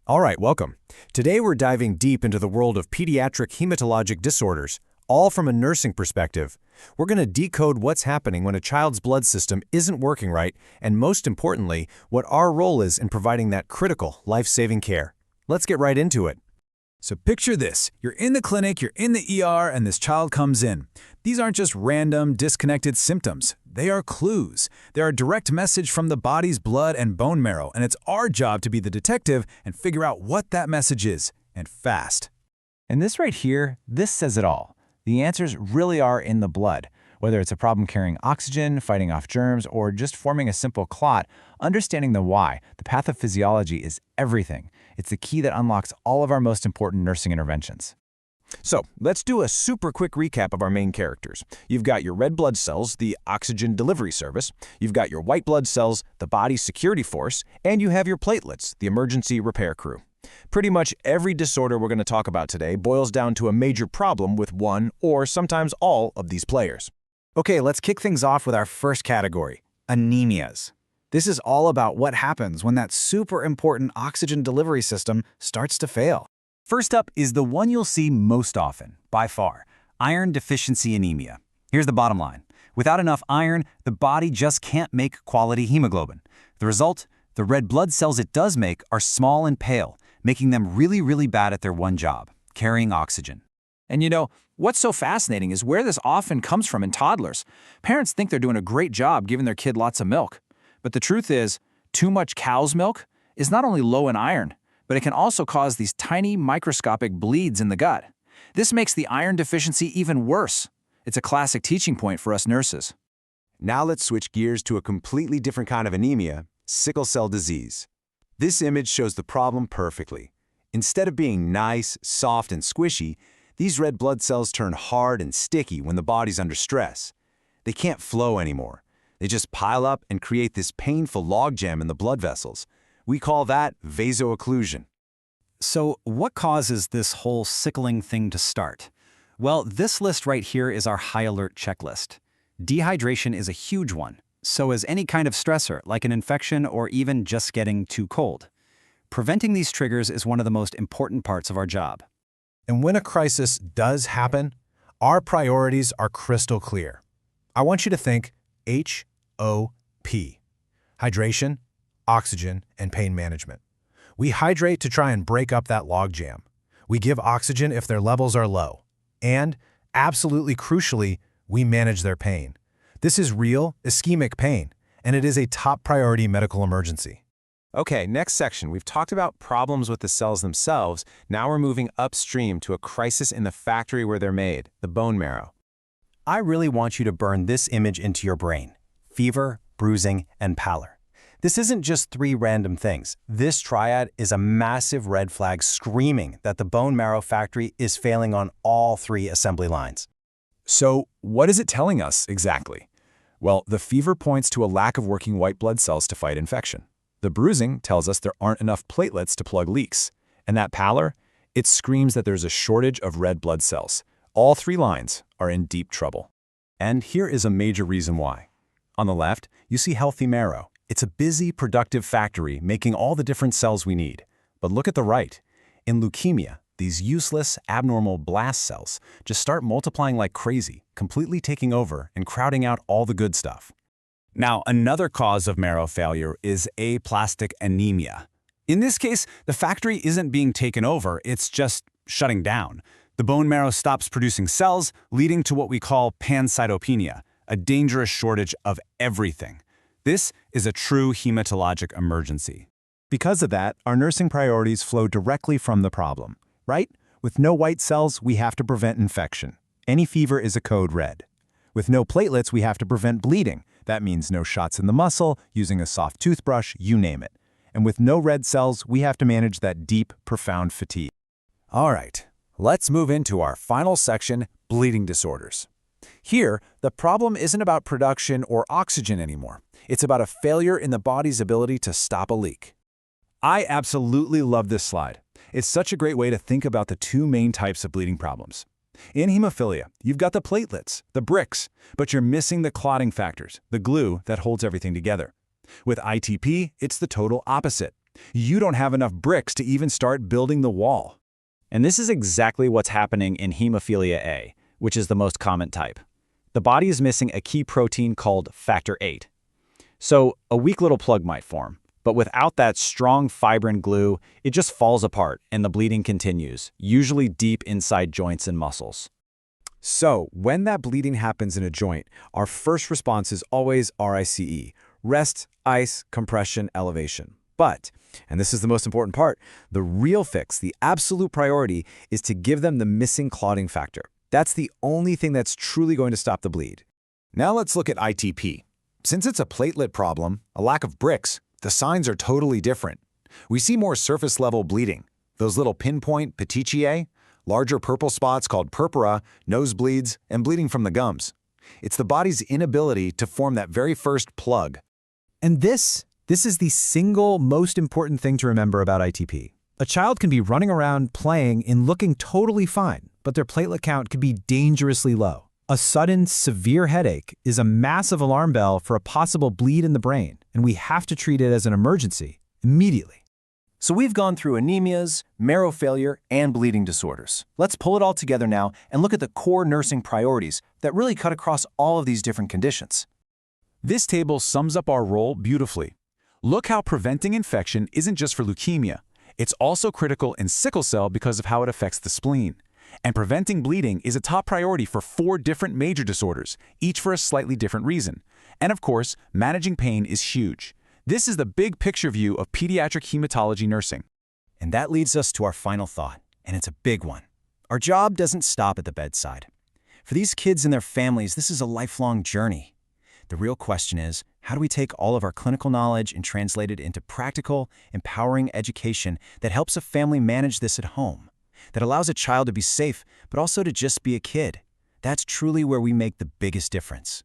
All right, welcome. Today we're diving deep into the world of pediatric hematologic disorders, all from a nursing perspective. We're going to decode what's happening when a child's blood system isn't working right, and most importantly, what our role is in providing that critical, life-saving care. Let's get right into it. So picture this. You're in the clinic, you're in the ER, and this child comes in. These aren't just random, disconnected symptoms. They are clues. They're a direct message from the body's blood and bone marrow, and it's our job to be the detective and figure out what that message is, and fast. And this right here, this says it all. The answers really are in the blood. Whether it's a problem carrying oxygen, fighting off germs, or just forming a simple clot, understanding the why, the pathophysiology is everything. It's the key that unlocks all of our most important nursing interventions. So, let's do a super quick recap of our main characters. You've got your red blood cells, the oxygen delivery service. You've got your white blood cells, the body's security force. And you have your platelets, the emergency repair crew. Pretty much every disorder we're going to talk about today boils down to a major problem with one or sometimes all of these players. Okay, let's kick things off with our first category, anemias. This is all about what happens when that super important oxygen delivery system starts to fail. First up is the one you'll see most often, by far, Iron Deficiency Anemia. Here's the bottom line. Without enough iron, the body just can't make quality hemoglobin. The result? The red blood cells it does make are small and pale, making them really bad at their one job, carrying oxygen. And you know, what's so fascinating is where this often comes from in toddlers. Parents think they're doing a great job giving their kid lots of milk. But the truth is, too much cow's milk is not only low in iron, but it can also cause these tiny microscopic bleeds in the gut. This makes the iron deficiency even worse. It's a classic teaching point for us nurses. Now let's switch gears to a completely different kind of anemia, sickle cell disease. This image shows the problem perfectly. Instead of being nice, soft, and squishy, these red blood cells turn hard and sticky when the body's under stress. They can't flow anymore. They just pile up and create this painful logjam in the blood vessels. We call that vasoocclusion. So what causes this whole sickling thing to start? Well, this list right here is our high alert checklist. Dehydration is a huge one. So is any kind of stressor, like an infection or even just getting too cold. Preventing these triggers is one of the most important parts of our job. And when a crisis does happen, our priorities are crystal clear. I want you to think HOP, hydration, oxygen, and pain management. We hydrate to try and break up that logjam. We give oxygen if their levels are low. And, absolutely crucially, we manage their pain. This is real, ischemic pain, and it is a top priority medical emergency. Okay, next section. We've talked about problems with the cells themselves. Now we're moving upstream to a crisis in the factory where they're made, the bone marrow. I really want you to burn this image into your brain. Fever, bruising, and pallor. This isn't just three random things. This triad is a massive red flag screaming that the bone marrow factory is failing on all three assembly lines. So what is it telling us exactly? Well, the fever points to a lack of working white blood cells to fight infection. The bruising tells us there aren't enough platelets to plug leaks. And that pallor, it screams that there's a shortage of red blood cells. All three lines are in deep trouble. And here is a major reason why. On the left, you see healthy marrow. It's a busy, productive factory making all the different cells we need. But look at the right. In leukemia, these useless, abnormal blast cells just start multiplying like crazy, completely taking over and crowding out all the good stuff. Now, another cause of marrow failure is aplastic anemia. In this case, the factory isn't being taken over, it's just shutting down. The bone marrow stops producing cells, leading to what we call Pancytopenia, a dangerous shortage of everything. This is a true hematologic emergency. Because of that, our nursing priorities flow directly from the problem, right? With no white cells, we have to prevent infection. Any fever is a code red. With no platelets, we have to prevent bleeding. That means no shots in the muscle, using a soft toothbrush, you name it. And with no red cells, we have to manage that deep, profound fatigue. All right, let's move into our final section, bleeding disorders. Here, the problem isn't about production or oxygen anymore. It's about a failure in the body's ability to stop a leak. I absolutely love this slide. It's such a great way to think about the two main types of bleeding problems. In hemophilia, you've got the platelets, the bricks, but you're missing the clotting factors, the glue that holds everything together. With ITP, it's the total opposite. You don't have enough bricks to even start building the wall. And this is exactly what's happening in Hemophilia A, which is the most common type. The body is missing a key protein called factor VIII. So a weak little plug might form, but without that strong fibrin glue, it just falls apart and the bleeding continues, usually deep inside joints and muscles. So, when that bleeding happens in a joint, our first response is always RICE, rest, ice, compression, elevation. But, and this is the most important part, the real fix, the absolute priority, is to give them the missing clotting factor. That's the only thing that's truly going to stop the bleed. Now let's look at ITP. Since it's a platelet problem, a lack of bricks, the signs are totally different. We see more surface-level bleeding, those little pinpoint petechiae, larger purple spots called purpura, nosebleeds, and bleeding from the gums. It's the body's inability to form that very first plug. And this is the single most important thing to remember about ITP. A child can be running around playing and looking totally fine, but their platelet count could be dangerously low. A sudden, severe headache is a massive alarm bell for a possible bleed in the brain, and we have to treat it as an emergency immediately. So we've gone through anemias, marrow failure, and bleeding disorders. Let's pull it all together now and look at the core nursing priorities that really cut across all of these different conditions. This table sums up our role beautifully. Look how preventing infection isn't just for leukemia. It's also critical in sickle cell because of how it affects the spleen. And preventing bleeding is a top priority for 4 different major disorders, each for a slightly different reason. And of course, managing pain is huge. This is the big picture view of pediatric hematology nursing. And that leads us to our final thought, and it's a big one. Our job doesn't stop at the bedside. For these kids and their families, this is a lifelong journey. The real question is, how do we take all of our clinical knowledge and translate it into practical, empowering education that helps a family manage this at home, that allows a child to be safe, but also to just be a kid? That's truly where we make the biggest difference.